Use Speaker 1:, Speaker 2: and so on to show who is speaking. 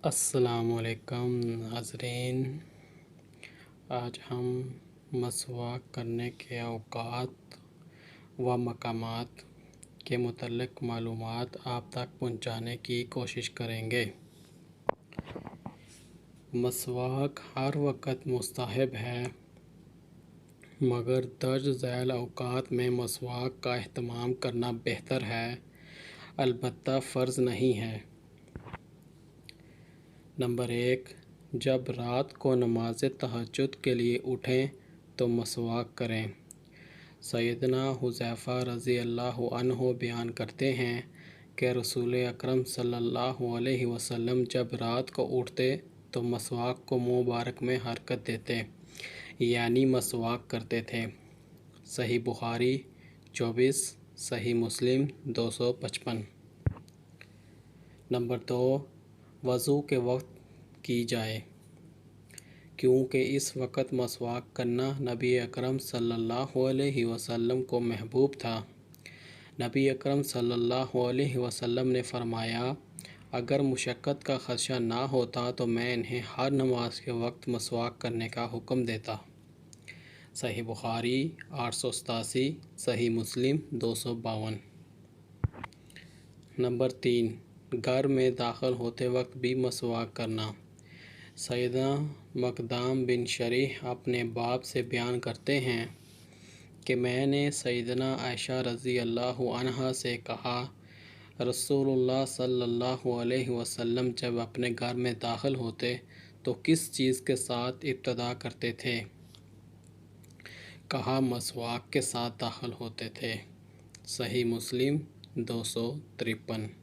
Speaker 1: السلام علیکم ناظرین، آج ہم مسواک کرنے کے اوقات و مقامات کے متعلق معلومات آپ تک پہنچانے کی کوشش کریں گے۔ مسواک ہر وقت مستحب ہے، مگر درج ذیل اوقات میں مسواک کا اہتمام کرنا بہتر ہے، البتہ فرض نہیں ہے۔ نمبر 1، جب رات کو نماز تہجد کے لیے اٹھیں تو مسواک کریں۔ سیدنا حذیفہ رضی اللہ عنہ بیان کرتے ہیں کہ رسول اکرم صلی اللہ علیہ وسلم جب رات کو اٹھتے تو مسواک کو منہ مبارک میں حرکت دیتے، یعنی مسواک کرتے تھے۔ صحیح بخاری 24، صحیح مسلم 255۔ نمبر 2، وضو کے وقت کی جائے، کیونکہ اس وقت مسواک کرنا نبی اکرم صلی اللہ علیہ وسلم کو محبوب تھا۔ نبی اکرم صلی اللہ علیہ وسلم نے فرمایا، اگر مشقت کا خدشہ نہ ہوتا تو میں انہیں ہر نماز کے وقت مسواک کرنے کا حکم دیتا۔ صحیح بخاری 887، صحیح مسلم 252۔ نمبر 3، گھر میں داخل ہوتے وقت بھی مسواک کرنا۔ سیدنا مقدام بن شریح اپنے باپ سے بیان کرتے ہیں کہ میں نے سیدنا عائشہ رضی اللہ عنہا سے کہا، رسول اللہ صلی اللہ علیہ وسلم جب اپنے گھر میں داخل ہوتے تو کس چیز کے ساتھ ابتدا کرتے تھے؟ کہا، مسواک کے ساتھ داخل ہوتے تھے۔ صحیح مسلم 253۔